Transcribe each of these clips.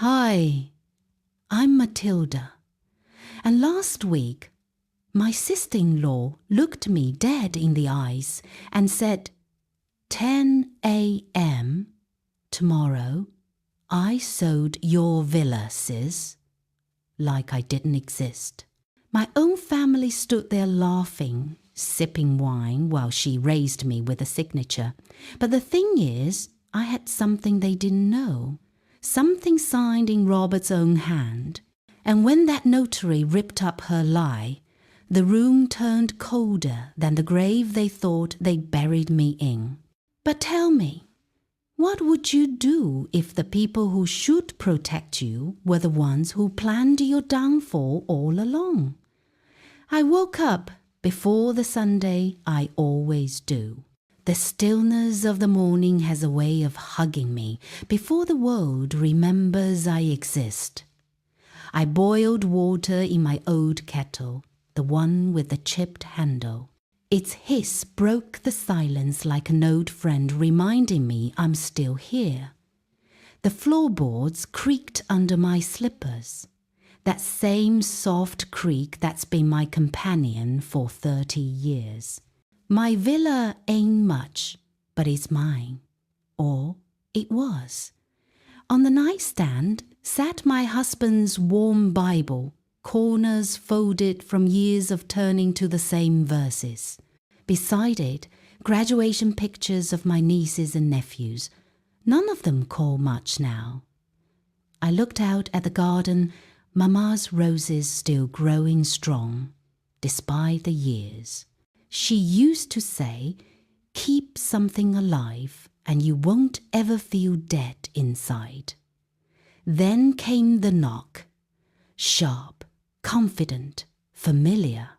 Hi, I'm Matilda, and last week my sister-in-law looked me dead in the eyes and said, 10 a.m. tomorrow, I sold your villa, sis, like I didn't exist. My own family stood there laughing, sipping wine while she raised me with a signature. But the thing is, I had something they didn't know, something signed in Robert's own hand. And when that notary ripped up her lie, the room turned colder than the grave they thought they'd buried me in. But tell me, what would you do if the people who should protect you were the ones who planned your downfall all along? I woke up before the Sunday I always do. The stillness of the morning has a way of hugging me before the world remembers I exist. I boiled water in my old kettle, the one with the chipped handle. Its hiss broke the silence like an old friend reminding me I'm still here. The floorboards creaked under my slippers, that same soft creak that's been my companion for 30 years. My villa ain't much, but it's mine. Or it was. On the nightstand sat my husband's warm Bible, corners folded from years of turning to the same verses. Beside it, graduation pictures of my nieces and nephews. None of them call much now. I looked out at the garden, Mama's roses still growing strong, despite the years. She used to say, keep something alive and you won't ever feel dead inside. Then came the knock. Sharp, confident, familiar.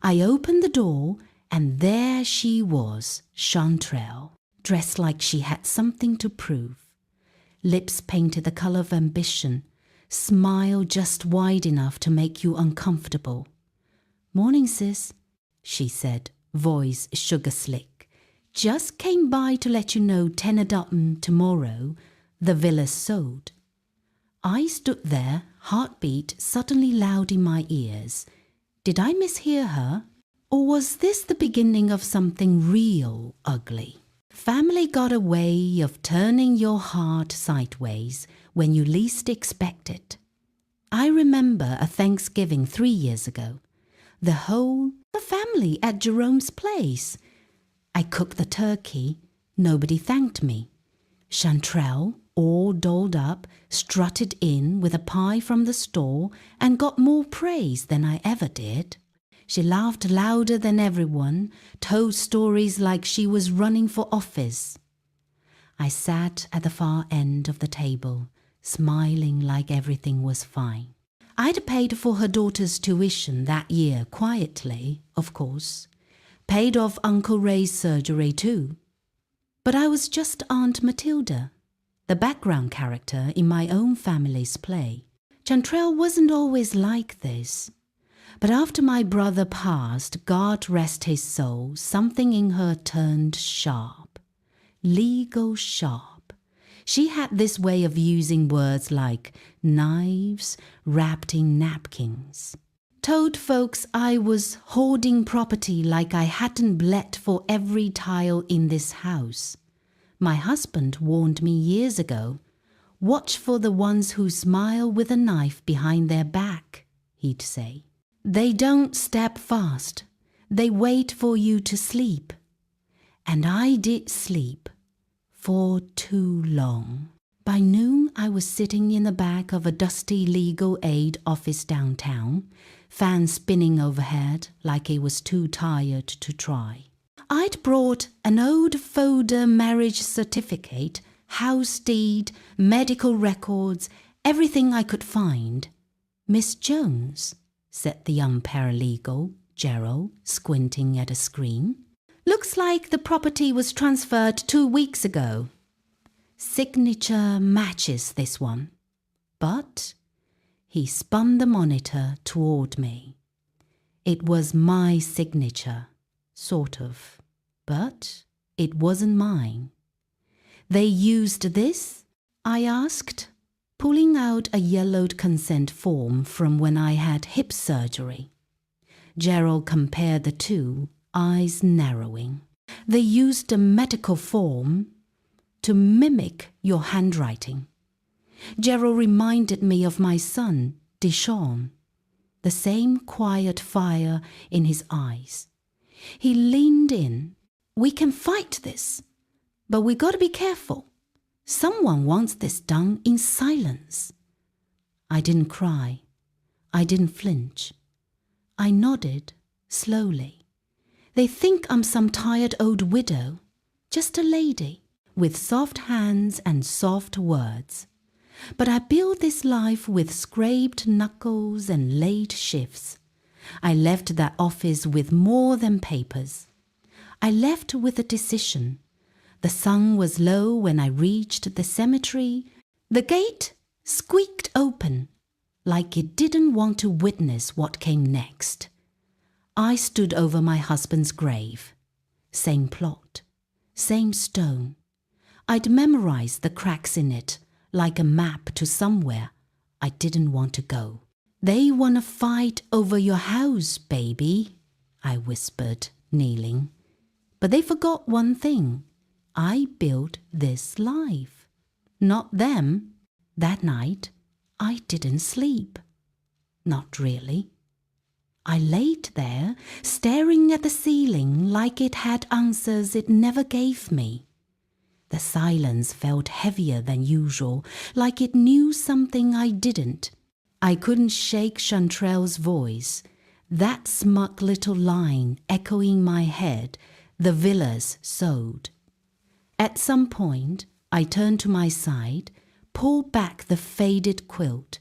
I opened the door and there she was, Chanterelle, dressed like she had something to prove. Lips painted the color of ambition, smile just wide enough to make you uncomfortable. Morning, sis, she said, voice sugar slick. Just came by to let you know 10 a.m. tomorrow, the villa's sold. I stood there, heartbeat suddenly loud in my ears. Did I mishear her? Or was this the beginning of something real ugly? Family got a way of turning your heart sideways when you least expect it. I remember a Thanksgiving 3 years ago. The whole family at Jerome's place. I cooked the turkey. Nobody thanked me. Chanterelle, all dolled up, strutted in with a pie from the store and got more praise than I ever did. She laughed louder than everyone, told stories like she was running for office. I sat at the far end of the table, smiling like everything was fine. I'd paid for her daughter's tuition that year quietly, of course. Paid off Uncle Ray's surgery too. But I was just Aunt Matilda, the background character in my own family's play. Chanterelle wasn't always like this. But after my brother passed, God rest his soul, something in her turned sharp. Legal sharp. She had this way of using words like knives wrapped in napkins. Told folks I was hoarding property like I hadn't bled for every tile in this house. My husband warned me years ago, watch for the ones who smile with a knife behind their back, he'd say. They don't step fast. They wait for you to sleep. And I did sleep for too long. By noon, I was sitting in the back of a dusty legal aid office downtown, fan spinning overhead like it was too tired to try. I'd brought an old folder marriage certificate, house deed, medical records, everything I could find. Miss Jones, said the young paralegal, Gerald, squinting at a screen. Looks like the property was transferred 2 weeks ago. Signature matches this one. But he spun the monitor toward me. It was my signature, sort of, but it wasn't mine. They used this? I asked, pulling out a yellowed consent form from when I had hip surgery. Gerald compared the two, eyes narrowing. They used a medical form to mimic your handwriting. Gerald reminded me of my son, Deshaun, the same quiet fire in his eyes. He leaned in. We can fight this, but we got to be careful. Someone wants this done in silence. I didn't cry. I didn't flinch. I nodded slowly. They think I'm some tired old widow, just a lady with soft hands and soft words. But I built this life with scraped knuckles and late shifts. I left that office with more than papers. I left with a decision. The sun was low when I reached the cemetery. The gate squeaked open, like it didn't want to witness what came next. I stood over my husband's grave. Same plot, same stone. I'd memorized the cracks in it, like a map to somewhere I didn't want to go. They want to fight over your house, baby, I whispered, kneeling. But they forgot one thing. I built this life. Not them. That night, I didn't sleep. Not really. I laid there, staring at the ceiling like it had answers it never gave me. The silence felt heavier than usual, like it knew something I didn't. I couldn't shake Chantrell's voice, that smug little line echoing my head, the villas sold. At some point, I turned to my side, pulled back the faded quilt,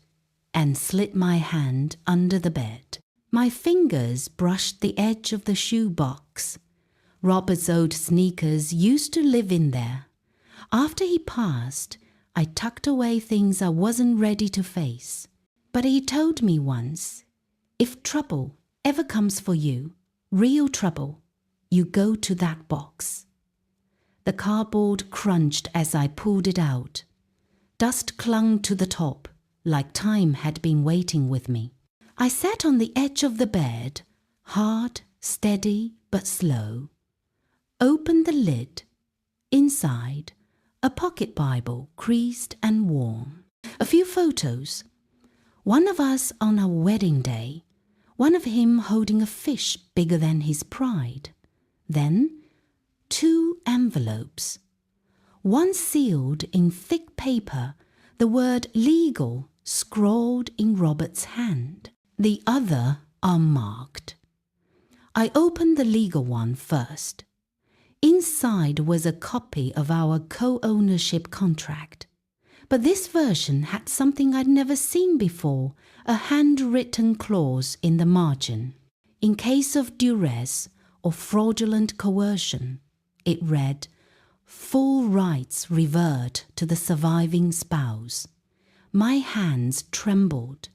and slid my hand under the bed. My fingers brushed the edge of the shoebox. Robert's old sneakers used to live in there. After he passed, I tucked away things I wasn't ready to face. But he told me once, if trouble ever comes for you, real trouble, you go to that box. The cardboard crunched as I pulled it out. Dust clung to the top, like time had been waiting with me. I sat on the edge of the bed, hard, steady, but slow. Opened the lid. Inside, a pocket Bible, creased and worn. A few photos. One of us on our wedding day. One of him holding a fish bigger than his pride. Then, 2 envelopes. One sealed in thick paper, the word legal scrawled in Robert's hand. The other unmarked. I opened the legal one first. Inside was a copy of our co-ownership contract. But this version had something I'd never seen before, a handwritten clause in the margin. In case of duress or fraudulent coercion, it read, full rights revert to the surviving spouse. My hands trembled,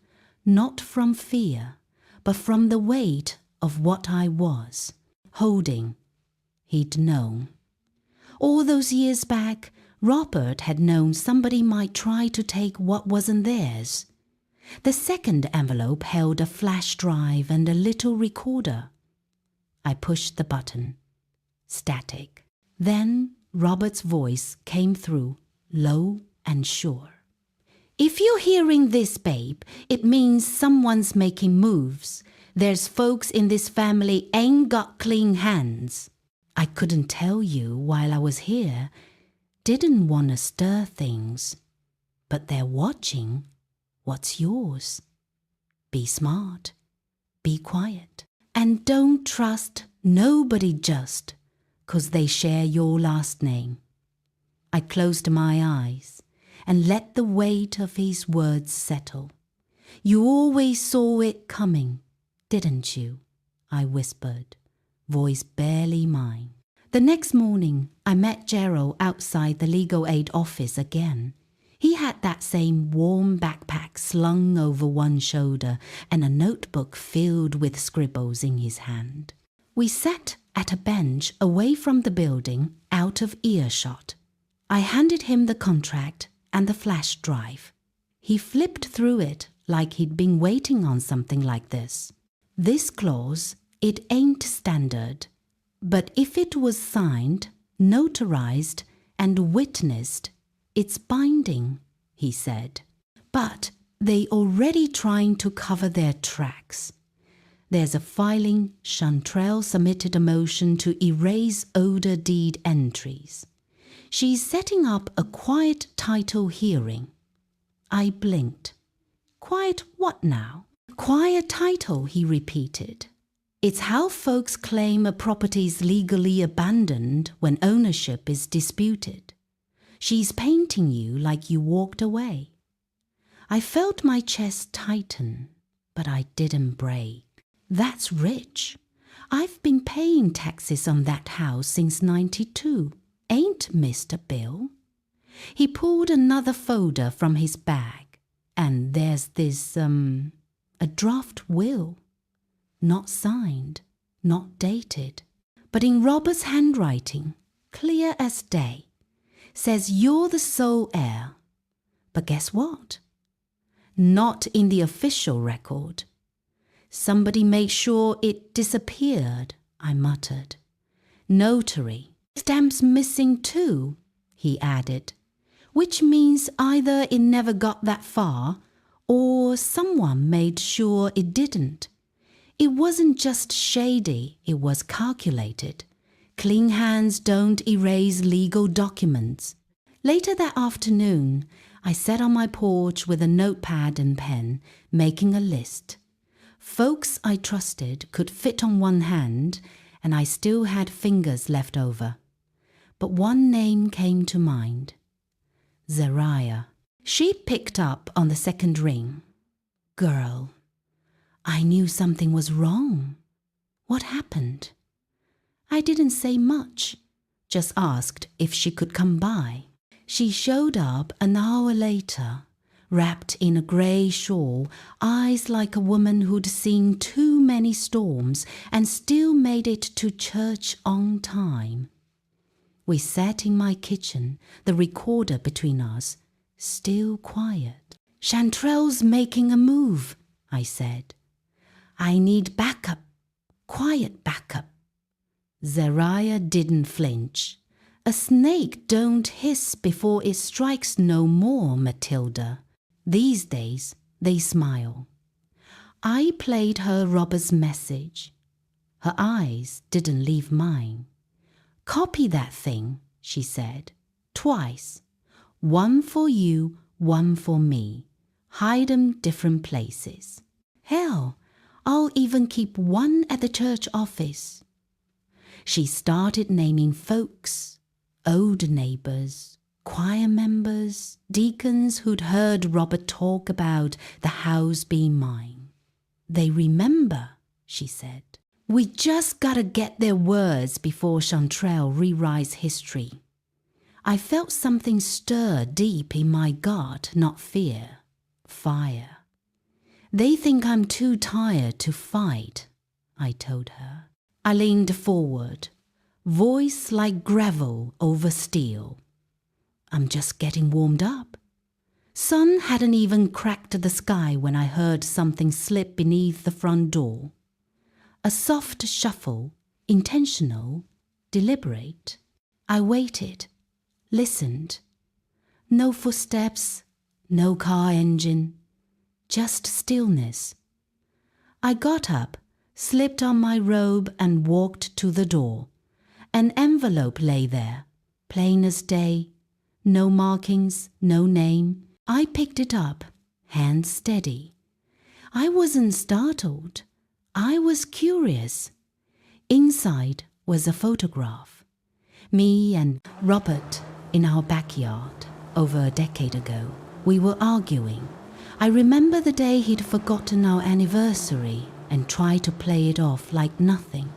not from fear, but from the weight of what I was, holding. He'd known. All those years back, Robert had known somebody might try to take what wasn't theirs. The second envelope held a flash drive and a little recorder. I pushed the button. Static. Then Robert's voice came through, low and sure. If you're hearing this, babe, it means someone's making moves. There's folks in this family ain't got clean hands. I couldn't tell you while I was here. Didn't want to stir things. But they're watching. What's yours? Be smart. Be quiet. And don't trust nobody just 'cause they share your last name. I closed my eyes and let the weight of his words settle. You always saw it coming, didn't you? I whispered, voice barely mine. The next morning, I met Gerald outside the legal aid office again. He had that same warm backpack slung over one shoulder and a notebook filled with scribbles in his hand. We sat at a bench away from the building, out of earshot. I handed him the contract and the flash drive. He flipped through it like he'd been waiting on something like this. This clause, it ain't standard, but if it was signed, notarized, and witnessed, it's binding, he said. But they already trying to cover their tracks. There's a filing. Chantrell submitted a motion to erase older deed entries. She's setting up a quiet title hearing. I blinked. Quiet what now? Quiet title, he repeated. It's how folks claim a property's legally abandoned when ownership is disputed. She's painting you like you walked away. I felt my chest tighten, but I didn't break. That's rich. I've been paying taxes on that house since '92. Ain't Mr. Bill? He pulled another folder from his bag, and there's this, a draft will. Not signed, not dated, but in Robert's handwriting, clear as day. Says you're the sole heir. But guess what? Not in the official record. Somebody made sure it disappeared, I muttered. Notary. Stamp's missing too, he added, which means either it never got that far or someone made sure it didn't. It wasn't just shady, it was calculated. Clean hands don't erase legal documents. Later that afternoon, I sat on my porch with a notepad and pen, making a list. Folks I trusted could fit on one hand, and I still had fingers left over. But one name came to mind. Zariah. She picked up on the second ring. Girl, I knew something was wrong. What happened? I didn't say much, just asked if she could come by. She showed up an hour later, wrapped in a grey shawl, eyes like a woman who'd seen too many storms and still made it to church on time. We sat in my kitchen, the recorder between us, still quiet. Chantrell's making a move, I said. I need backup, quiet backup. Zariah didn't flinch. A snake don't hiss before it strikes no more, Matilda. These days, they smile. I played her Robert's message. Her eyes didn't leave mine. Copy that thing, she said, twice. One for you, one for me. Hide 'em different places. Hell, I'll even keep one at the church office. She started naming folks, old neighbors, choir members, deacons who'd heard Robert talk about the house being mine. They remember, she said. We just gotta get their words before Chantrell rewrites history. I felt something stir deep in my gut, not fear, fire. They think I'm too tired to fight, I told her. I leaned forward, voice like gravel over steel. I'm just getting warmed up. Sun hadn't even cracked the sky when I heard something slip beneath the front door. A soft shuffle, intentional, deliberate. I waited, listened. No footsteps, no car engine, just stillness. I got up, slipped on my robe and walked to the door. An envelope lay there, plain as day, no markings, no name. I picked it up, hand steady. I wasn't startled. I was curious. Inside was a photograph. Me and Robert in our backyard over a decade ago. We were arguing. I remember the day he'd forgotten our anniversary and tried to play it off like nothing.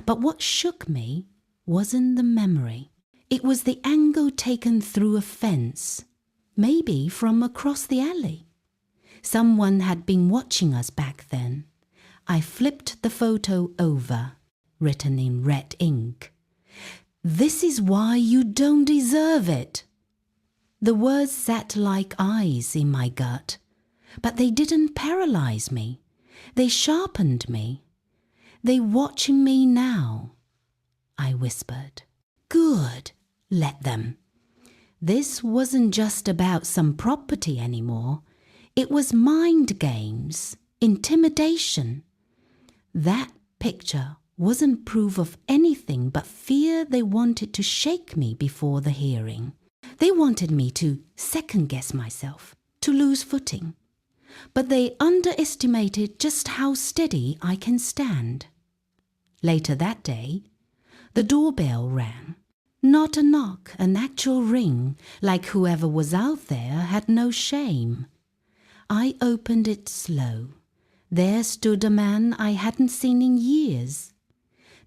But what shook me wasn't the memory. It was the angle taken through a fence, maybe from across the alley. Someone had been watching us back then. I flipped the photo over, written in red ink. This is why you don't deserve it. The words sat like eyes in my gut, but they didn't paralyze me. They sharpened me. They watching me now, I whispered. Good, let them. This wasn't just about some property anymore. It was mind games, intimidation. That picture wasn't proof of anything but fear. They wanted to shake me before the hearing. They wanted me to second-guess myself, to lose footing. But they underestimated just how steady I can stand. Later that day, the doorbell rang. Not a knock, an actual ring, like whoever was out there had no shame. I opened it slow. There stood a man I hadn't seen in years.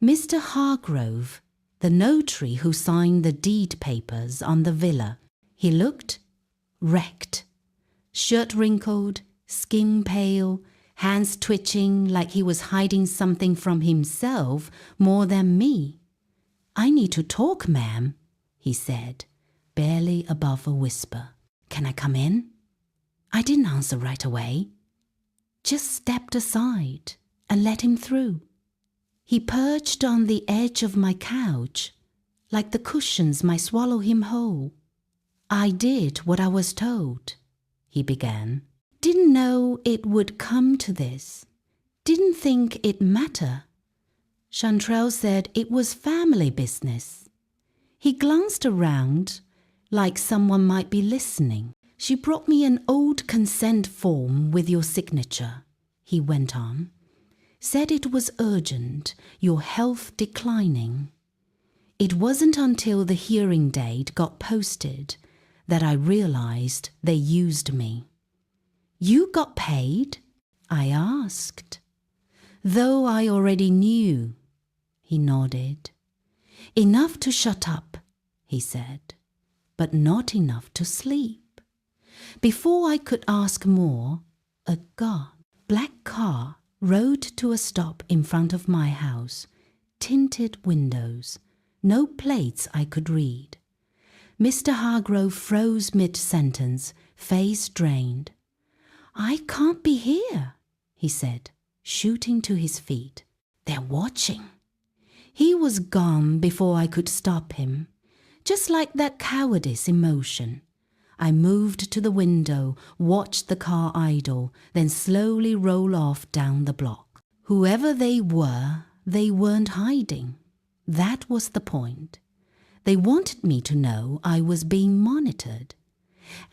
Mr. Hargrove, the notary who signed the deed papers on the villa. He looked wrecked. Shirt wrinkled, skin pale, hands twitching like he was hiding something from himself more than me. I need to talk, ma'am, he said, barely above a whisper. Can I come in? I didn't answer right away. Just stepped aside and let him through. He perched on the edge of my couch, like the cushions might swallow him whole. I did what I was told, he began. Didn't know it would come to this. Didn't think it'd matter. Chantrell said it was family business. He glanced around like someone might be listening. She brought me an old consent form with your signature, he went on. Said it was urgent, your health declining. It wasn't until the hearing date got posted that I realized they used me. You got paid? I asked. Though I already knew, he nodded. Enough to shut up, he said, but not enough to sleep. Before I could ask more, a black car rode to a stop in front of my house, tinted windows, no plates I could read. Mr. Hargrove froze mid-sentence, face drained. I can't be here, he said, shooting to his feet. They're watching. He was gone before I could stop him, just like that cowardice in motion. I moved to the window, watched the car idle, then slowly roll off down the block. Whoever they were, they weren't hiding. That was the point. They wanted me to know I was being monitored.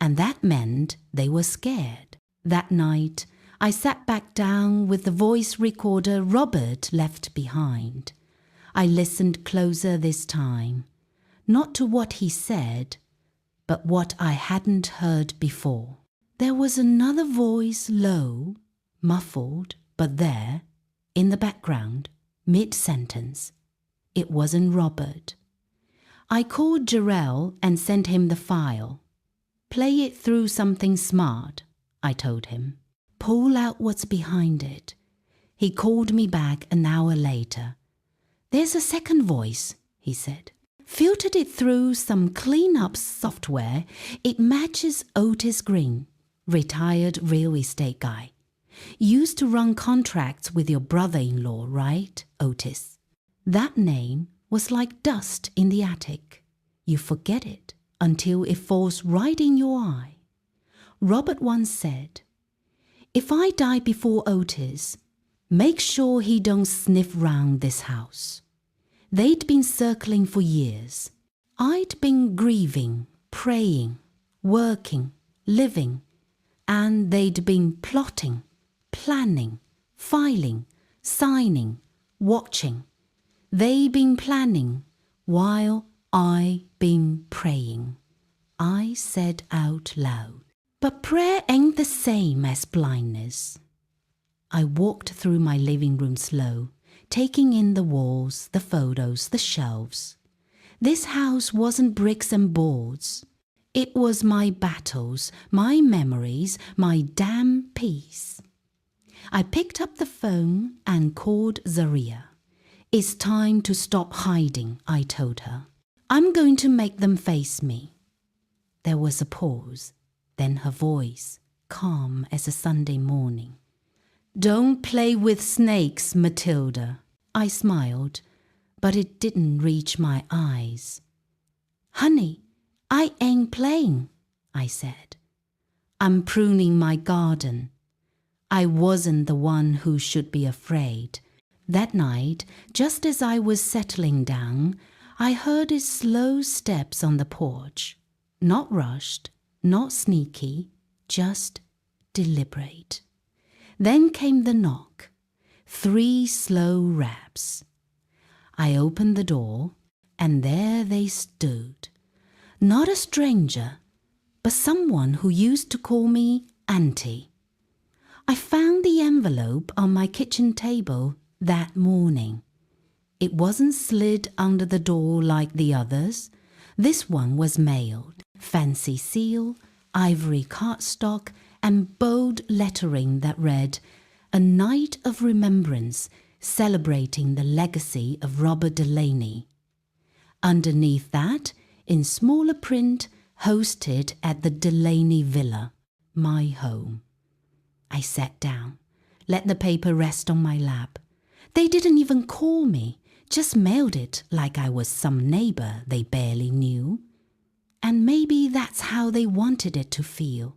And that meant they were scared. That night, I sat back down with the voice recorder Robert left behind. I listened closer this time, not to what he said, but what I hadn't heard before. There was another voice, low, muffled, but there, in the background, mid-sentence. It wasn't Robert. I called Jarrell and sent him the file. Play it through something smart, I told him. Pull out what's behind it. He called me back an hour later. There's a second voice, he said. Filtered it through some clean-up software. It matches Otis Green, retired real estate guy. Used to run contracts with your brother-in-law, right, Otis? That name was like dust in the attic. You forget it until it falls right in your eye. Robert once said, if I die before Otis, make sure he don't sniff round this house. They'd been circling for years. I'd been grieving, praying, working, living, and they'd been plotting, planning, filing, signing, watching. They been planning while I been praying. I said out loud. But prayer ain't the same as blindness. I walked through my living room slow, taking in the walls, the photos, the shelves. This house wasn't bricks and boards. It was my battles, my memories, my damn peace. I picked up the phone and called Zaria. It's time to stop hiding, I told her. I'm going to make them face me. There was a pause, then her voice, calm as a Sunday morning. "Don't play with snakes, Matilda." I smiled, but it didn't reach my eyes. "Honey, I ain't playing," I said. "I'm pruning my garden." I wasn't the one who should be afraid. That night, just as I was settling down, I heard his slow steps on the porch. Not rushed, not sneaky, just deliberate. Then came the knock. 3 slow raps. I opened the door, and there they stood. Not a stranger, but someone who used to call me Auntie. I found the envelope on my kitchen table that morning. It wasn't slid under the door like the others. This one was mailed. Fancy seal, ivory cardstock, and bold lettering that read, "A night of remembrance celebrating the legacy of Robert Delaney." Underneath that, in smaller print, "Hosted at the Delaney Villa, my home." I sat down, let the paper rest on my lap. They didn't even call me, just mailed it like I was some neighbor they barely knew. And maybe that's how they wanted it to feel.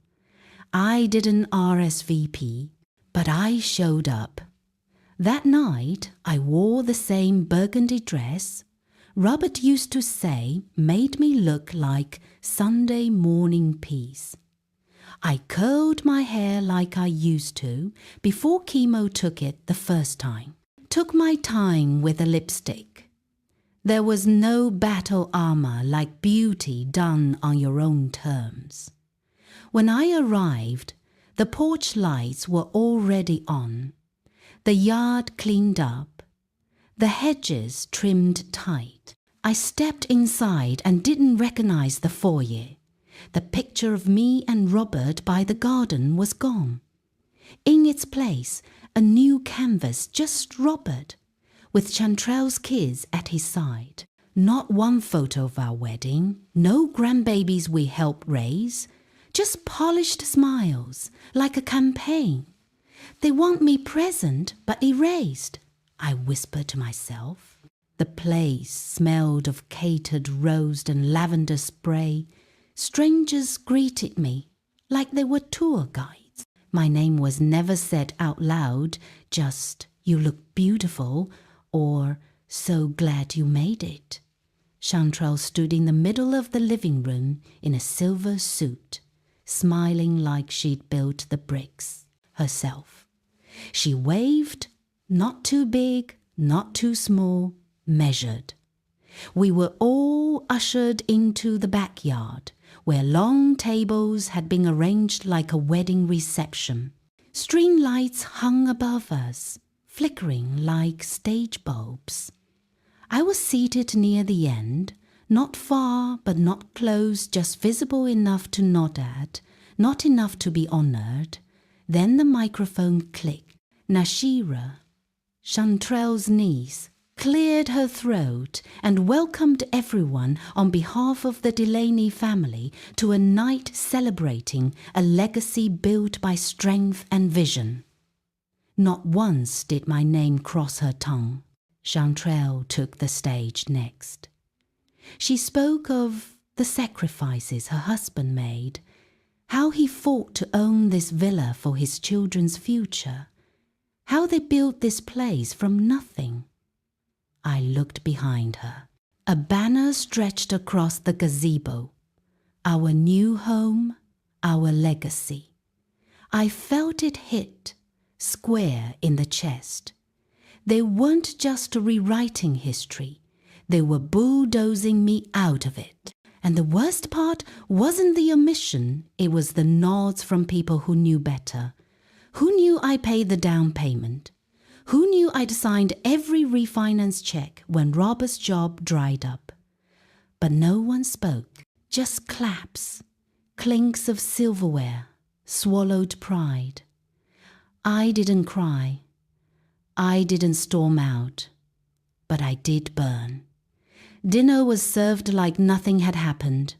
I didn't RSVP, but I showed up. That night, I wore the same burgundy dress Robert used to say made me look like Sunday morning peace. I curled my hair like I used to before chemo took it the first time. Took my time with the lipstick. There was no battle armor like beauty done on your own terms. When I arrived, the porch lights were already on, the yard cleaned up, the hedges trimmed tight. I stepped inside and didn't recognize the foyer. The picture of me and Robert by the garden was gone. In its place, a new canvas, just Robert, with Chantrell's kids at his side. Not one photo of our wedding, no grandbabies we helped raise, just polished smiles, like a campaign. They want me present but erased, I whispered to myself. The place smelled of catered rose and lavender spray. Strangers greeted me like they were tour guides. My name was never said out loud, just "You look beautiful" or "So glad you made it." Chantrell stood in the middle of the living room in a silver suit, smiling like she'd built the bricks herself. She waved, not too big, not too small, measured. We were all ushered into the backyard, where long tables had been arranged like a wedding reception. String lights hung above us, flickering like stage bulbs. I was seated near the end, not far but not close, just visible enough to nod at, not enough to be honored. Then the microphone clicked. Nashira, Chantrell's niece, cleared her throat and welcomed everyone on behalf of the Delaney family to a night celebrating a legacy built by strength and vision. Not once did my name cross her tongue. Chantrell took the stage next. She spoke of the sacrifices her husband made, how he fought to own this villa for his children's future, how they built this place from nothing. I looked behind her. A banner stretched across the gazebo. Our new home, our legacy. I felt it hit, square in the chest. They weren't just rewriting history. They were bulldozing me out of it. And the worst part wasn't the omission, it was the nods from people who knew better. Who knew I paid the down payment? Who knew I'd signed every refinance check when Robert's job dried up? But no one spoke, just claps, clinks of silverware, swallowed pride. I didn't cry. I didn't storm out. But I did burn. Dinner was served like nothing had happened.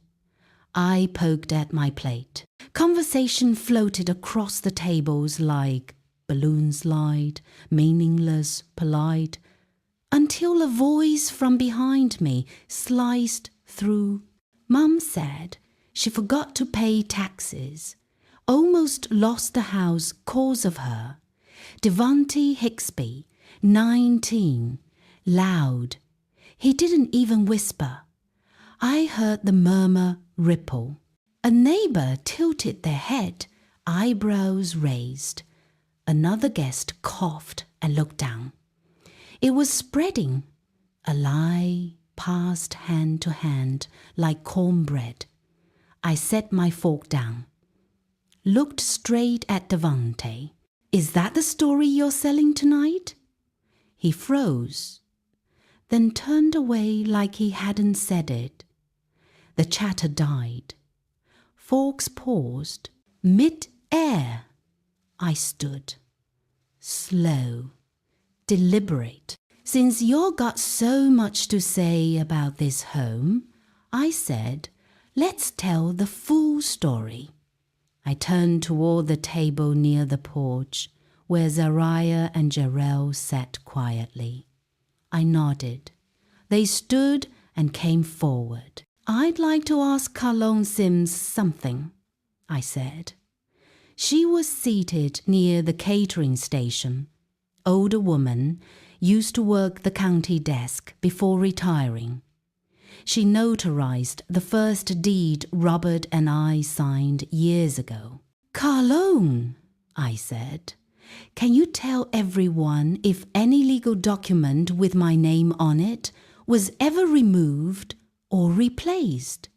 I poked at my plate. Conversation floated across the tables like balloon slide, meaningless, polite, until a voice from behind me sliced through. Mum said she forgot to pay taxes, almost lost the house cause of her. Devante Hixby, 19, loud. He didn't even whisper. I heard the murmur ripple. A neighbor tilted their head, eyebrows raised. Another guest coughed and looked down. It was spreading. A lie passed hand to hand like cornbread. I set my fork down. Looked straight at Devante. Is that the story you're selling tonight? He froze, then turned away like he hadn't said it. The chatter died. Forks paused. Mid-air. I stood. Slow. Deliberate. Since you got so much to say about this home, I said, let's tell the full story. I turned toward the table near the porch, where Zariah and Jarrell sat quietly. I nodded. They stood and came forward. I'd like to ask Carlone Sims something, I said. She was seated near the catering station. Older woman, used to work the county desk before retiring. She notarized the first deed Robert and I signed years ago. Carlone, I said, can you tell everyone if any legal document with my name on it was ever removed or replaced?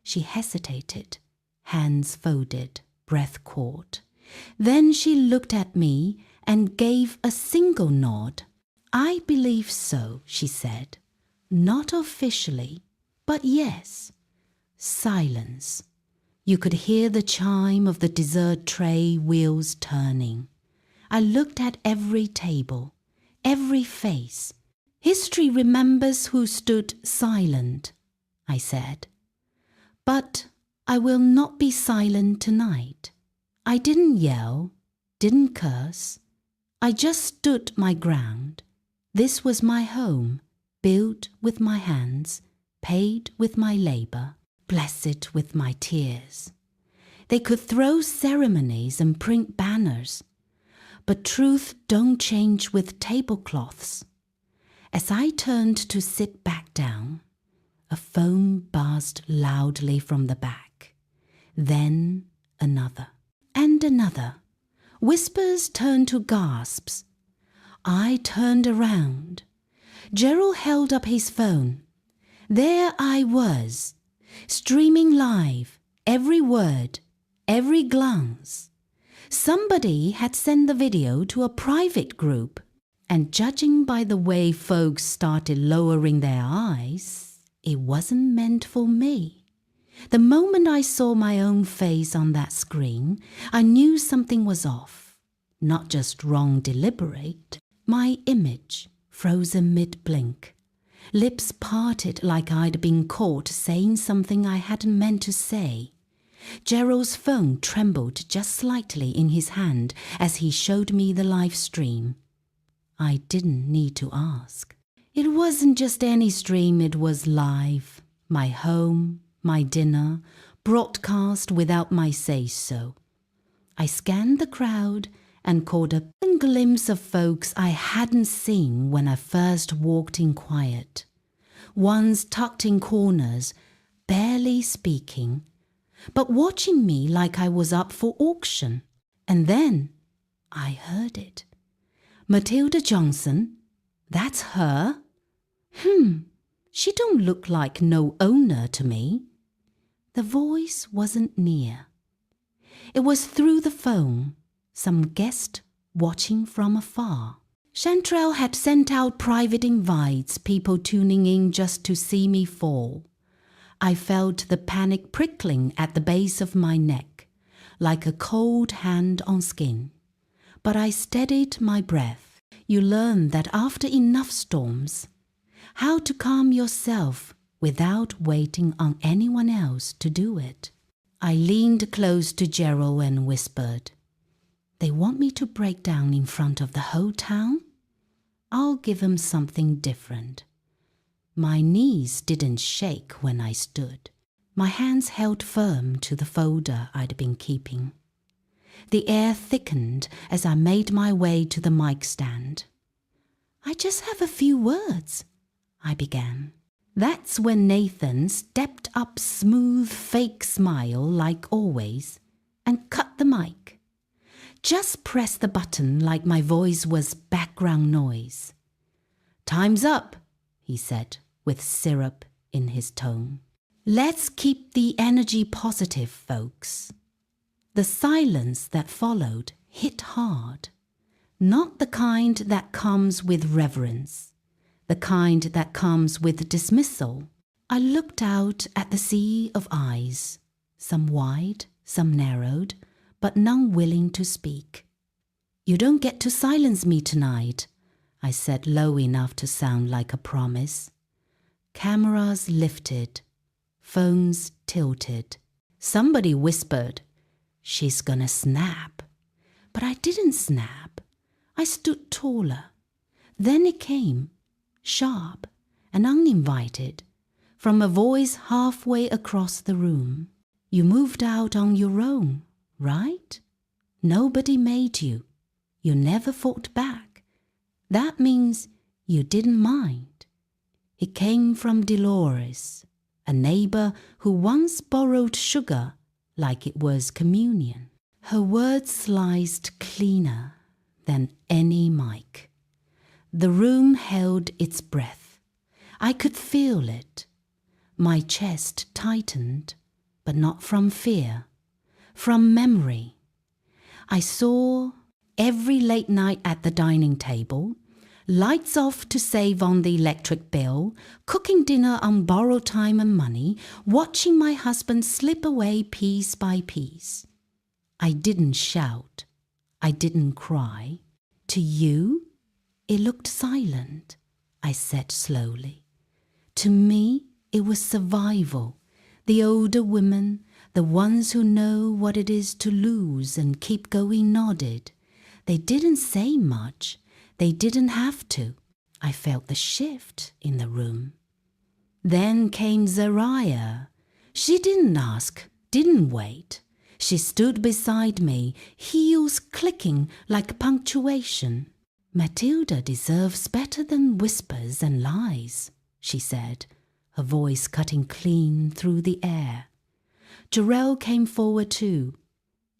She hesitated, hands folded, breath caught. Then she looked at me and gave a single nod. I believe so, she said. Not officially, but yes. Silence. You could hear the chime of the dessert tray wheels turning. I looked at every table, every face. History remembers who stood silent, I said. But I will not be silent tonight. I didn't yell, didn't curse. I just stood my ground. This was my home, built with my hands, paid with my labor, blessed with my tears. They could throw ceremonies and print banners, but truth don't change with tablecloths. As I turned to sit back down, a phone buzzed loudly from the back. Then another, and another. Whispers turned to gasps. I turned around. Gerald held up his phone. There I was, streaming live, every word, every glance. Somebody had sent the video to a private group, and judging by the way folks started lowering their eyes, it wasn't meant for me. The moment I saw my own face on that screen, I knew something was off. Not just wrong deliberate, my image frozen mid-blink. Lips parted like I'd been caught saying something I hadn't meant to say. Gerald's phone trembled just slightly in his hand as he showed me the live stream. I didn't need to ask. It wasn't just any stream, it was live. My home, my dinner, broadcast without my say-so. I scanned the crowd and caught a glimpse of folks I hadn't seen when I first walked in quiet. Ones tucked in corners, barely speaking, but watching me like I was up for auction. And then I heard it. Matilda Johnson, that's her? She don't look like no owner to me. The voice wasn't near. It was through the phone, some guest watching from afar. Chantrell had sent out private invites, people tuning in just to see me fall. I felt the panic prickling at the base of my neck, like a cold hand on skin. But I steadied my breath. You learn that after enough storms, how to calm yourself without waiting on anyone else to do it. I leaned close to Gerald and whispered, "They want me to break down in front of the whole town? I'll give 'em something different." My knees didn't shake when I stood. My hands held firm to the folder I'd been keeping. The air thickened as I made my way to the mic stand. "I just have a few words," I began. That's when Nathan stepped up, smooth, fake smile like always, and cut the mic. Just press the button like my voice was background noise. "Time's up," he said, with syrup in his tone. "Let's keep the energy positive, folks." The silence that followed hit hard. Not the kind that comes with reverence, the kind that comes with dismissal. I looked out at the sea of eyes, some wide, some narrowed, but none willing to speak. "You don't get to silence me tonight," I said low enough to sound like a promise. Cameras lifted, phones tilted. Somebody whispered, "She's gonna snap." But I didn't snap. I stood taller. Then it came, sharp and uninvited, from a voice halfway across the room. "You moved out on your own, right? Nobody made you. You never fought back. That means you didn't mind." It came from Dolores, a neighbor who once borrowed sugar like it was communion. Her words sliced cleaner than any mic. The room held its breath. I could feel it. My chest tightened, but not from fear, from memory. I saw every late night at the dining table, lights off to save on the electric bill, cooking dinner on borrowed time and money, watching my husband slip away piece by piece. I didn't shout. I didn't cry. "To you, it looked silent," I said slowly. "To me, it was survival. The older women, the ones who know what it is to lose and keep going, nodded. They didn't say much. They didn't have to." I felt the shift in the room. Then came Zariah. She didn't ask, didn't wait. She stood beside me, heels clicking like punctuation. "Matilda deserves better than whispers and lies," she said, her voice cutting clean through the air. Jarrell came forward too,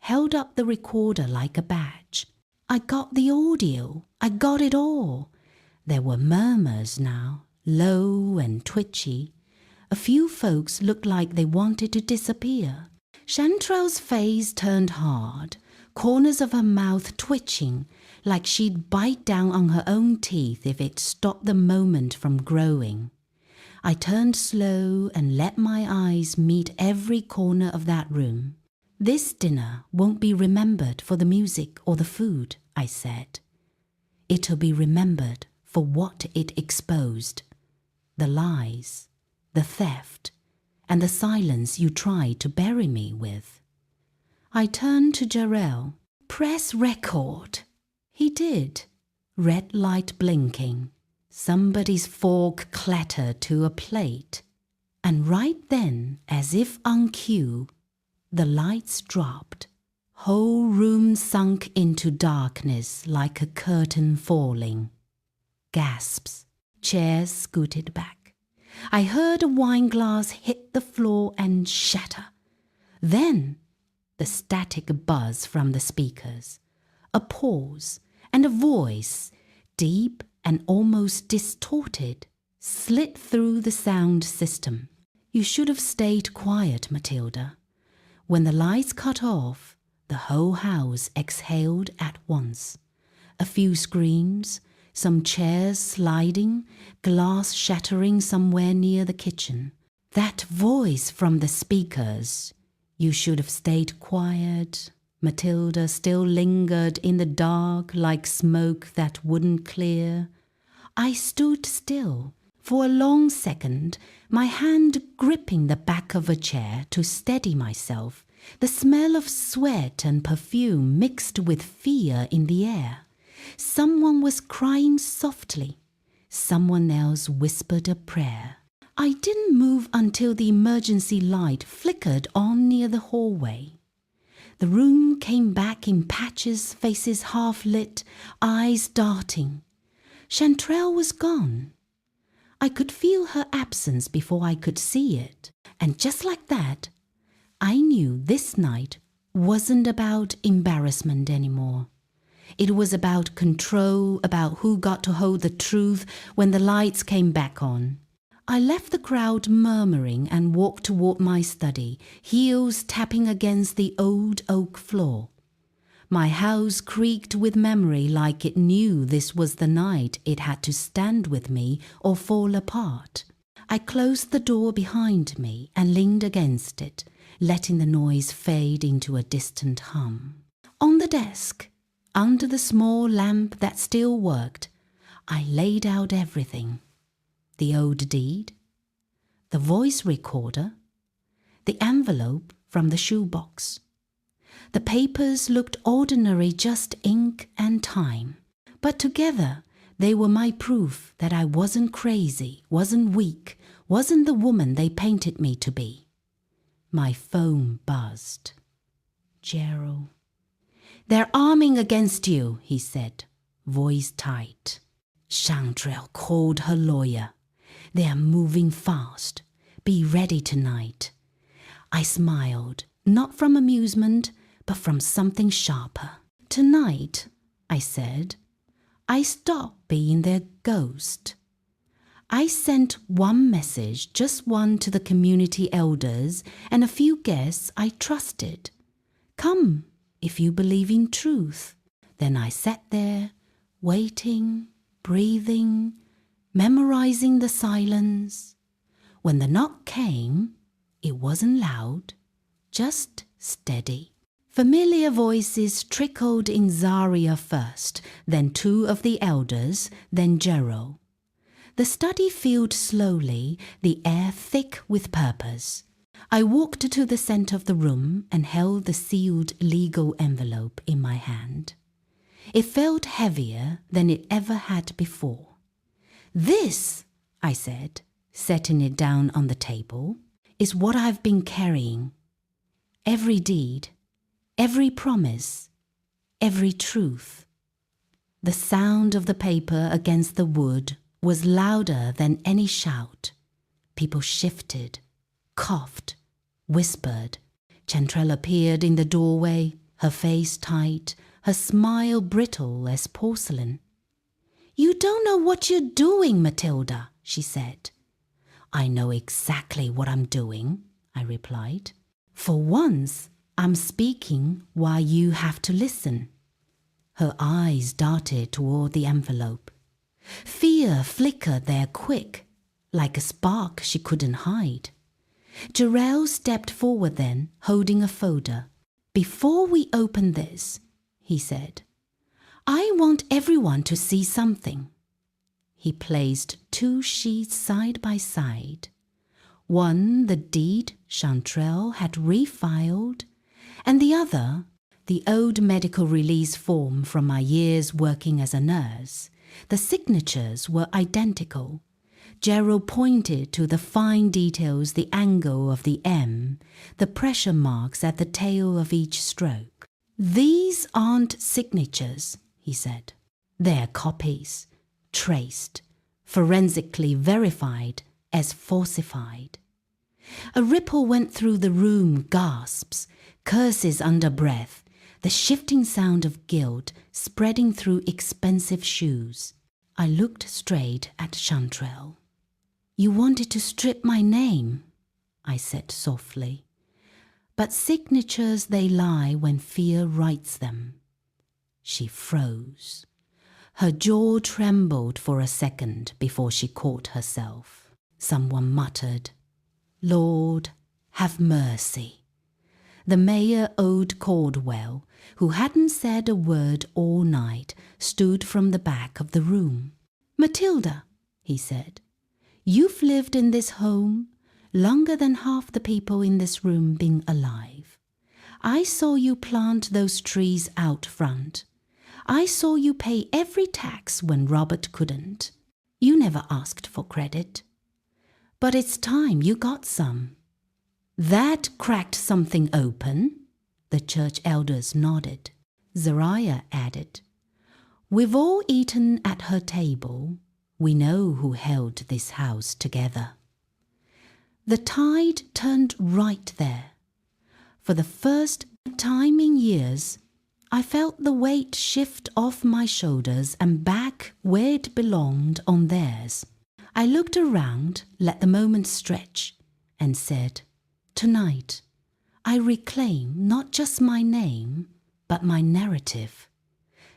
held up the recorder like a badge. "I got the audio. I got it all." There were murmurs now, low and twitchy. A few folks looked like they wanted to disappear. Chantrell's face turned hard, corners of her mouth twitching, like she'd bite down on her own teeth if it stopped the moment from growing. I turned slow and let my eyes meet every corner of that room. "This dinner won't be remembered for the music or the food," I said. "It'll be remembered for what it exposed. The lies, the theft, and the silence you tried to bury me with." I turned to Jarrell. "Press record." He did. Red light blinking. Somebody's fork clattered to a plate. And right then, as if on cue, the lights dropped. Whole room sunk into darkness like a curtain falling. Gasps. Chairs scooted back. I heard a wine glass hit the floor and shatter. Then the static buzz from the speakers. A pause and a voice, deep and almost distorted, slid through the sound system. "You should have stayed quiet, Matilda." When the lights cut off, the whole house exhaled at once. A few screams, some chairs sliding, glass shattering somewhere near the kitchen. That voice from the speakers, "You should have stayed quiet." Matilda still lingered in the dark like smoke that wouldn't clear. I stood still, For a long second, my hand gripping the back of a chair to steady myself, the smell of sweat and perfume mixed with fear in the air. Someone was crying softly. Someone else whispered a prayer. I didn't move until the emergency light flickered on near the hallway. The room came back in patches, faces half lit, eyes darting. Chanterelle was gone. I could feel her absence before I could see it, and just like that, I knew this night wasn't about embarrassment anymore. It was about control, about who got to hold the truth when the lights came back on. I left the crowd murmuring and walked toward my study, heels tapping against the old oak floor. My house creaked with memory like it knew this was the night it had to stand with me or fall apart. I closed the door behind me and leaned against it, letting the noise fade into a distant hum. On the desk, under the small lamp that still worked, I laid out everything. The old deed, the voice recorder, the envelope from the shoebox. The papers looked ordinary, just ink and time, but together they were my proof that I wasn't crazy, wasn't weak, wasn't the woman they painted me to be. My phone buzzed. Gerald. They're arming against you, he said, voice tight. Chanterelle called her lawyer. They are moving fast. Be ready tonight. I smiled, not from amusement, but from something sharper. Tonight, I said, I stopped being their ghost. I sent one message, just one to the community elders and a few guests I trusted. Come, if you believe in truth. Then I sat there, waiting, breathing, memorizing the silence. When the knock came, it wasn't loud, just steady. Familiar voices trickled in Zaria first, then two of the elders, then Gerald. The study filled slowly, the air thick with purpose. I walked to the center of the room and held the sealed legal envelope in my hand. It felt heavier than it ever had before. This, I said, setting it down on the table, is what I've been carrying. Every deed, every promise, every truth. The sound of the paper against the wood was louder than any shout. People shifted, coughed, whispered. Chanterelle appeared in the doorway, her face tight, her smile brittle as porcelain. You don't know what you're doing, Matilda, she said. I know exactly what I'm doing, I replied. For once, I'm speaking while you have to listen. Her eyes darted toward the envelope. Fear flickered there quick, like a spark she couldn't hide. Gerald stepped forward then, holding a folder. Before we open this, he said, I want everyone to see something. He placed two sheets side by side. One, the deed Chanterelle had refiled, and the other, the old medical release form from my years working as a nurse. The signatures were identical. Gerald pointed to the fine details, the angle of the M, the pressure marks at the tail of each stroke. These aren't signatures, he said. They're copies, traced, forensically verified as falsified. A ripple went through the room, gasps, curses under breath, the shifting sound of guilt spreading through expensive shoes. I looked straight at Chanterelle. You wanted to strip my name, I said softly. But signatures they lie when fear writes them. She froze. Her jaw trembled for a second before she caught herself. Someone muttered, Lord, have mercy. The mayor, old Caldwell, who hadn't said a word all night, stood from the back of the room. Matilda, he said, You've lived in this home longer than half the people in this room being alive. I saw you plant those trees out front. I saw you pay every tax when Robert couldn't. You never asked for credit. But it's time you got some. That cracked something open. The church elders nodded. Zariah added, We've all eaten at her table. We know who held this house together. The tide turned right there. For the first time in years, I felt the weight shift off my shoulders and back where it belonged on theirs. I looked around, let the moment stretch, and said, Tonight, I reclaim not just my name, but my narrative.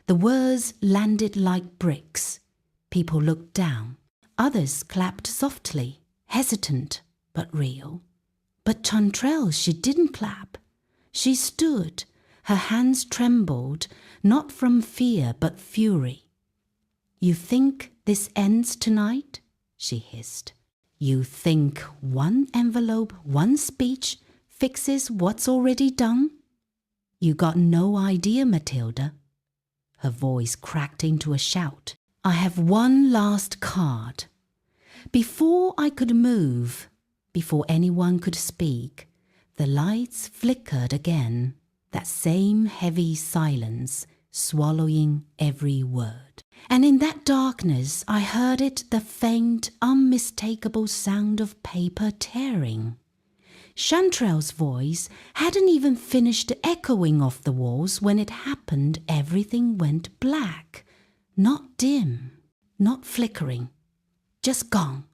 The words landed like bricks. People looked down. Others clapped softly, hesitant but real. But Chantrell, she didn't clap. She stood. Her hands trembled, not from fear but fury. You think this ends tonight? She hissed. You think one envelope, one speech fixes what's already done? You got no idea, Matilda. Her voice cracked into a shout. I have one last card. Before I could move, before anyone could speak, the lights flickered again, that same heavy silence swallowing every word. And in that darkness I heard it, the faint, unmistakable sound of paper tearing. Chantrell's voice hadn't even finished echoing off the walls when it happened. Everything went black. Not dim, not flickering, just gone.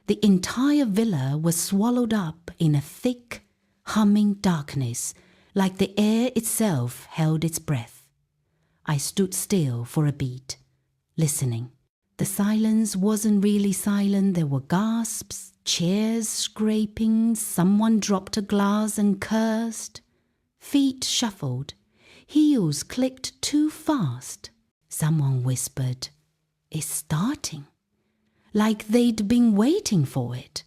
The entire villa was swallowed up in a thick, humming darkness, like the air itself held its breath. I stood still for a beat, listening. The silence wasn't really silent. There were gasps, chairs scraping, someone dropped a glass and cursed. Feet shuffled, heels clicked too fast. Someone whispered, It's starting, like they'd been waiting for it.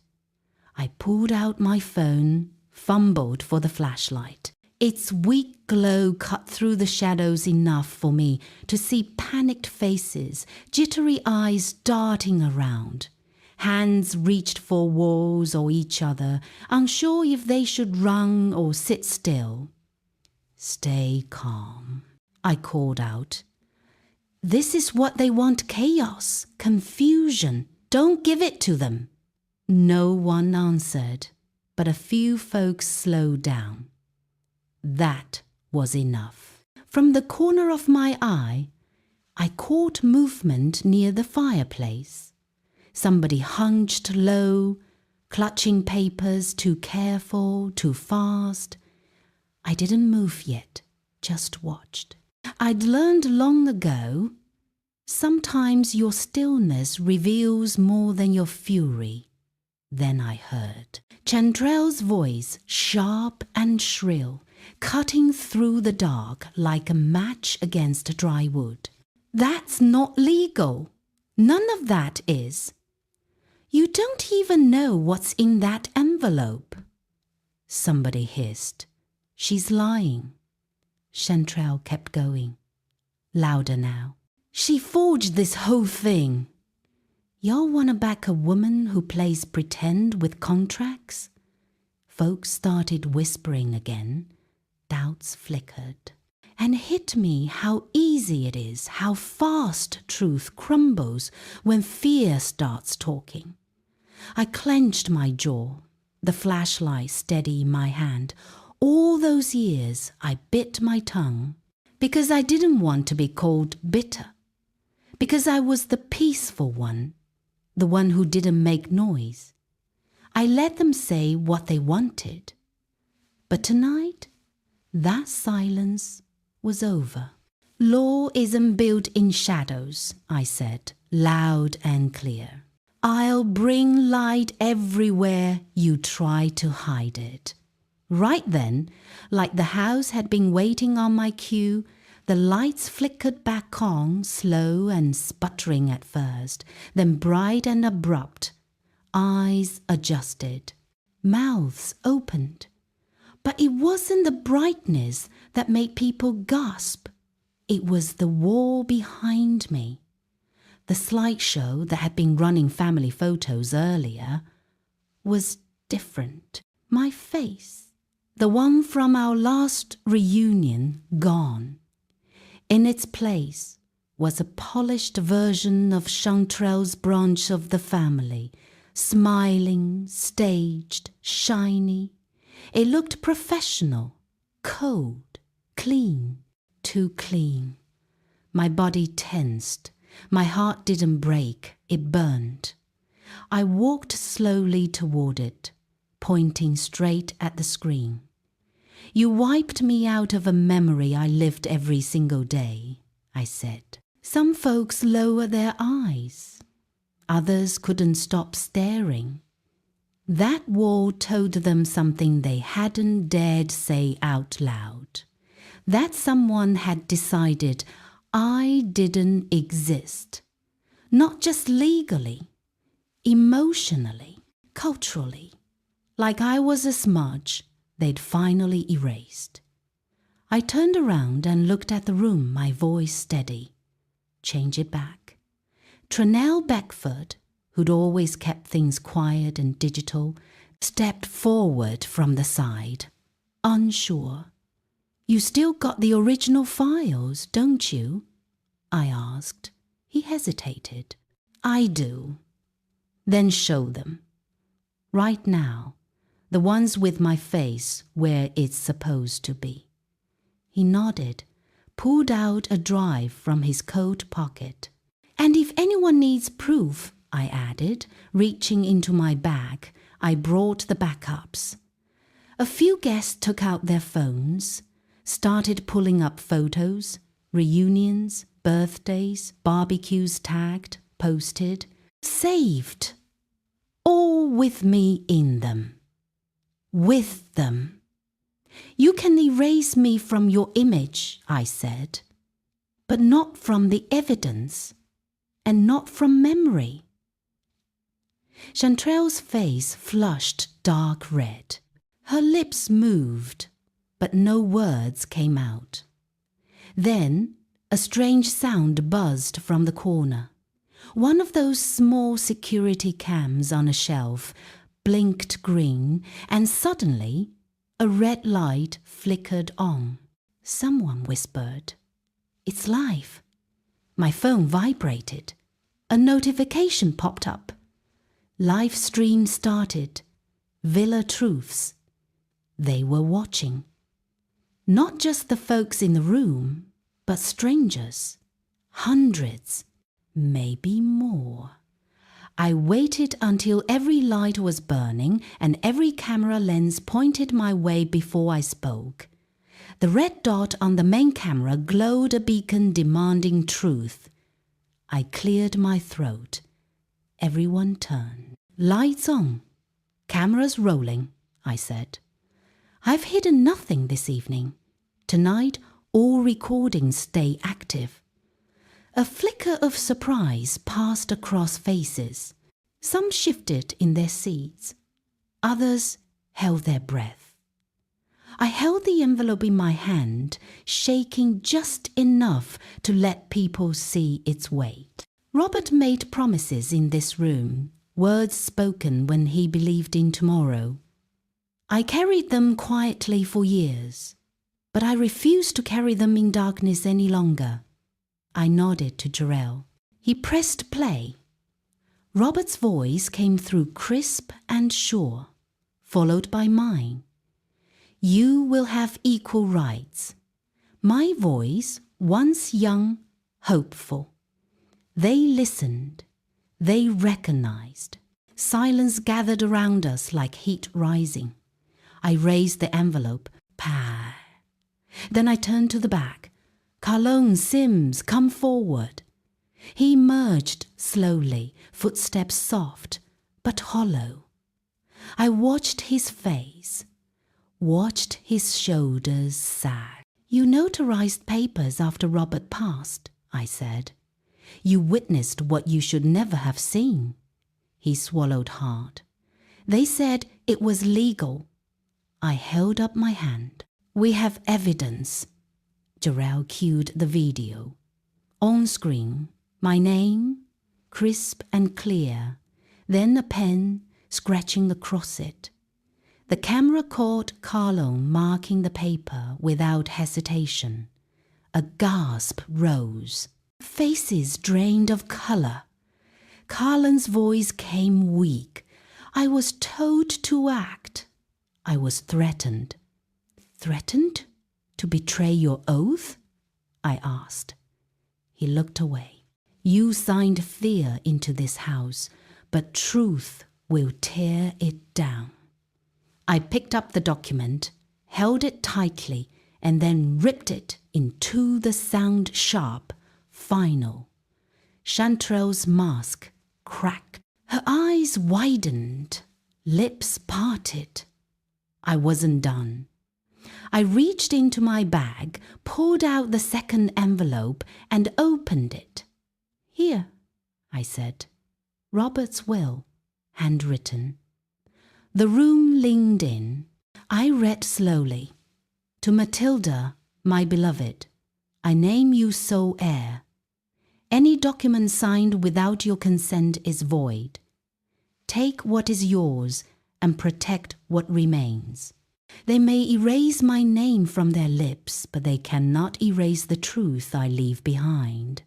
I pulled out my phone, fumbled for the flashlight. Its weak glow cut through the shadows enough for me to see panicked faces, jittery eyes darting around. Hands reached for walls or each other, unsure if they should run or sit still. Stay calm, I called out. This is what they want, chaos, confusion. Don't give it to them. No one answered, but a few folks slowed down. That was enough. From the corner of my eye, I caught movement near the fireplace. Somebody hunched low, clutching papers, too careful, too fast. I didn't move yet, just watched. I'd learned long ago, sometimes your stillness reveals more than your fury. Then I heard Chantrell's voice, sharp and shrill, cutting through the dark like a match against dry wood. That's not legal. None of that is. You don't even know what's in that envelope. Somebody hissed. She's lying. Chantrell kept going. Louder now. She forged this whole thing. Y'all want to back a woman who plays pretend with contracts? Folks started whispering again. Doubts flickered. And hit me how easy it is, how fast truth crumbles when fear starts talking. I clenched my jaw, the flashlight steady in my hand. All those years I bit my tongue because I didn't want to be called bitter, because I was the peaceful one, the one who didn't make noise. I let them say what they wanted. But tonight, that silence was over. Law isn't built in shadows, I said, loud and clear. I'll bring light everywhere you try to hide it. Right then, like the house had been waiting on my cue, the lights flickered back on, slow and sputtering at first, then bright and abrupt. eyes adjusted, mouths opened. But it wasn't the brightness that made people gasp. It was the wall behind me. The slideshow that had been running family photos earlier was different. My face, the one from our last reunion, gone. In its place was a polished version of Chantrell's branch of the family, smiling, staged, shiny. It looked professional, cold, clean, too clean. My body tensed. My heart didn't break, it burned. I walked slowly toward it, pointing straight at the screen. You wiped me out of a memory I lived every single day, I said. Some folks lower their eyes. Others couldn't stop staring. That wall told them something they hadn't dared say out loud. That someone had decided I didn't exist. Not just legally, emotionally, culturally. Like I was a smudge they'd finally erased. I turned around and looked at the room, my voice steady. Change it back. Tranelle Beckford, who'd always kept things quiet and digital, stepped forward from the side, unsure. You still got the original files, don't you? I asked. He hesitated. I do. Then show them. Right now, the ones with my face where it's supposed to be. He nodded, pulled out a drive from his coat pocket. And if anyone needs proof, I added, reaching into my bag, I brought the backups. A few guests took out their phones, started pulling up photos, reunions, birthdays, barbecues tagged, posted, saved, all with me in them. With them. You can erase me from your image, I said, but not from the evidence, and not from memory. Chantrell's face flushed dark red. Her lips moved, but no words came out. Then a strange sound buzzed from the corner. One of those small security cams on a shelf blinked green, and suddenly a red light flickered on. Someone whispered, "It's live." My phone vibrated. A notification popped up. Live stream started. Villa Truths. They were watching. Not just the folks in the room, but strangers. Hundreds, maybe more. I waited until every light was burning and every camera lens pointed my way before I spoke. The red dot on the main camera glowed a beacon demanding truth. I cleared my throat. Everyone turned. Lights on. Cameras rolling, I said. I've hidden nothing this evening. Tonight, all recordings stay active. A flicker of surprise passed across faces. Some shifted in their seats. Others held their breath. I held the envelope in my hand, shaking just enough to let people see its weight. Robert made promises in this room, words spoken when he believed in tomorrow. I carried them quietly for years, but I refused to carry them in darkness any longer. I nodded to Jarrell. He pressed play. Robert's voice came through crisp and sure, followed by mine. You will have equal rights. My voice, once young, hopeful. They listened. They recognized. Silence gathered around us like heat rising. I raised the envelope. Pah. Then I turned to the back. Carlone Sims, come forward. He emerged slowly, footsteps soft, but hollow. I watched his face, watched his shoulders sag. You notarized papers after Robert passed, I said. You witnessed what you should never have seen. He swallowed hard. They said it was legal. I held up my hand. We have evidence. Jarrell cued the video. On screen, my name, crisp and clear, then a pen scratching across it. The camera caught Carlon marking the paper without hesitation. A gasp rose. Faces drained of color. Carlon's voice came weak. I was told to act. I was threatened. Threatened? To betray your oath? I asked. He looked away. You signed fear into this house, but truth will tear it down. I picked up the document, held it tightly, and then ripped it into the sound sharp, final. Chanterelle's mask cracked. Her eyes widened, lips parted. I wasn't done. I reached into my bag, pulled out the second envelope, and opened it. Here, I said. Robert's will, handwritten. The room leaned in. I read slowly. To Matilda, my beloved, I name you sole heir. Any document signed without your consent is void. Take what is yours and protect what remains. They may erase my name from their lips, but they cannot erase the truth I leave behind.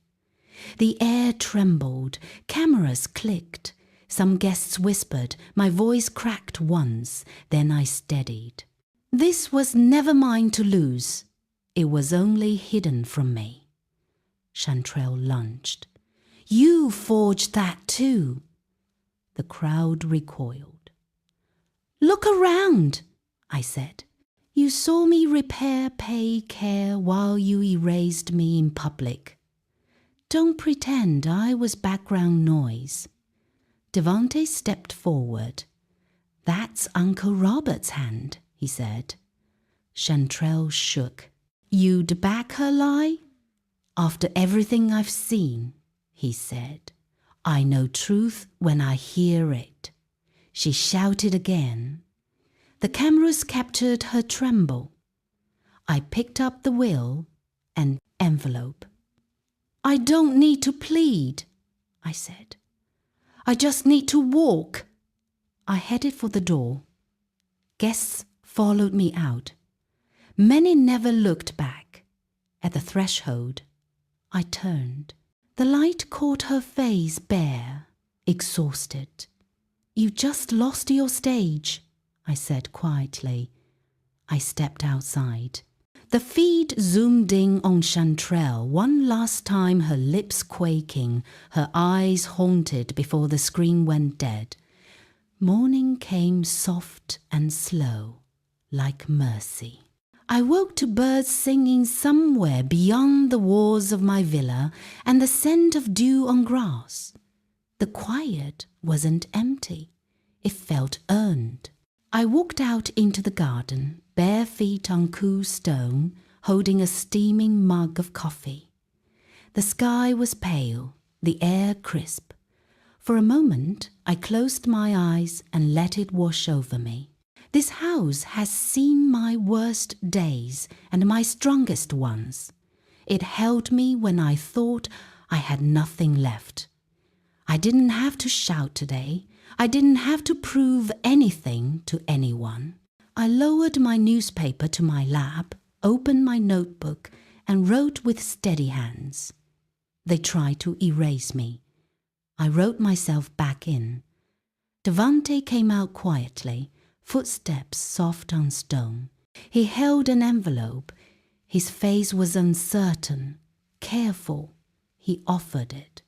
The air trembled, cameras clicked. Some guests whispered, my voice cracked once, then I steadied. This was never mine to lose. It was only hidden from me. Chanterelle lunged. You forged that too. The crowd recoiled. Look around, I said. You saw me repair, pay, care while you erased me in public. Don't pretend I was background noise. Devante stepped forward. That's Uncle Robert's hand, he said. Chanterelle shook. You'd back her lie? After everything I've seen, he said. I know truth when I hear it. She shouted again. The cameras captured her tremble. I picked up the will and envelope. I don't need to plead, I said. I just need to walk. I headed for the door. Guests followed me out. Many never looked back. At the threshold, I turned. The light caught her face bare, exhausted. You just lost your stage, I said quietly. I stepped outside. The feed zoomed in on Chanterelle one last time, her lips quaking, her eyes haunted before the screen went dead. Morning came soft and slow, like mercy. I woke to birds singing somewhere beyond the walls of my villa and the scent of dew on grass. The quiet wasn't empty. It felt earned. I walked out into the garden, bare feet on cool stone, holding a steaming mug of coffee. The sky was pale, the air crisp. For a moment, I closed my eyes and let it wash over me. This house has seen my worst days and my strongest ones. It held me when I thought I had nothing left. I didn't have to shout today. I didn't have to prove anything to anyone. I lowered my newspaper to my lap, opened my notebook, and wrote with steady hands. They tried to erase me. I wrote myself back in. Devante came out quietly, footsteps soft on stone. He held an envelope. His face was uncertain, careful. He offered it.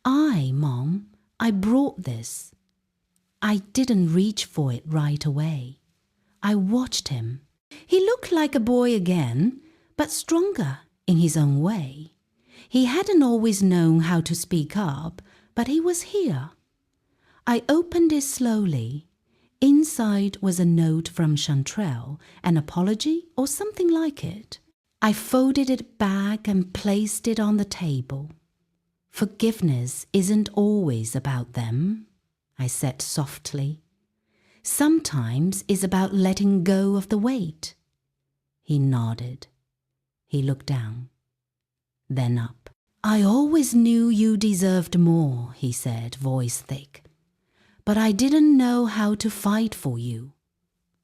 Mom, I brought this. I didn't reach for it right away. I watched him. He looked like a boy again, but stronger in his own way. He hadn't always known how to speak up, but he was here. I opened it slowly. Inside was a note from Chanterelle, an apology or something like it. I folded it back and placed it on the table. Forgiveness isn't always about them. I said softly. Sometimes it's about letting go of the weight. He nodded. He looked down, then up. I always knew you deserved more, he said, voice thick. But I didn't know how to fight for you.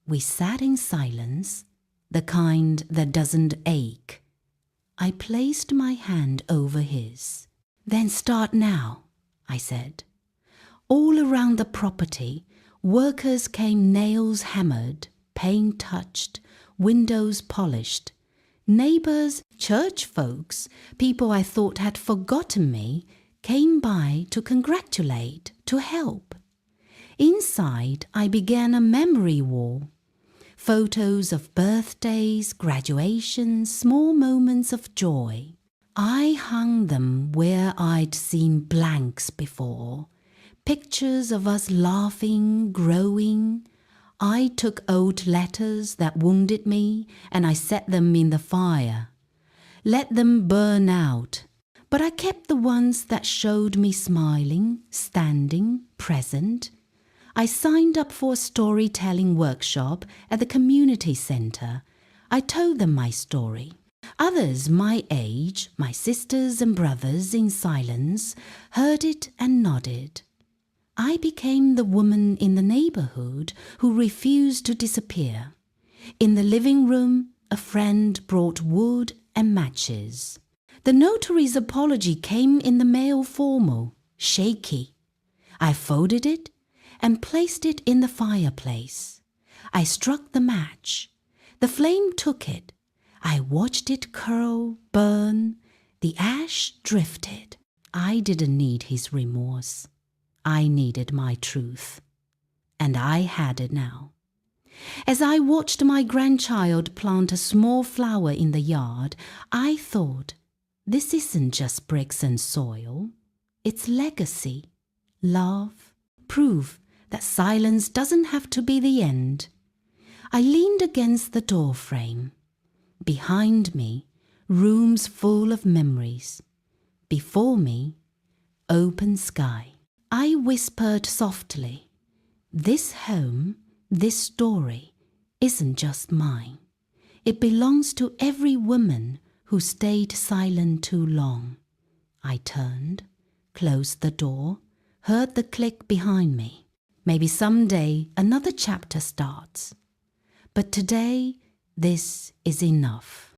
We sat in silence, the kind that doesn't ache. I placed my hand over his. Then start now, I said. All around the property, workers came, nails hammered, paint touched, windows polished. Neighbors, church folks, people I thought had forgotten me, came by to congratulate, to help. Inside, I began a memory wall. Photos of birthdays, graduations, small moments of joy. I hung them where I'd seen blanks before. Pictures of us laughing, growing. I took old letters that wounded me and I set them in the fire. Let them burn out. But I kept the ones that showed me smiling, standing, present. I signed up for a storytelling workshop at the community center. I told them my story. Others my age, my sisters and brothers in silence, heard it and nodded. I became the woman in the neighborhood who refused to disappear. In the living room, a friend brought wood and matches. The notary's apology came in the mail formal, shaky. I folded it and placed it in the fireplace. I struck the match. The flame took it. I watched it curl, burn. The ash drifted. I didn't need his remorse. I needed my truth. And I had it now. As I watched my grandchild plant a small flower in the yard, I thought, this isn't just bricks and soil. It's legacy, love, proof that silence doesn't have to be the end. I leaned against the doorframe. Behind me, rooms full of memories. Before me, open sky. I whispered softly, this home, this story, isn't just mine. It belongs to every woman who stayed silent too long. I turned, closed the door, heard the click behind me. Maybe someday another chapter starts. But today, this is enough.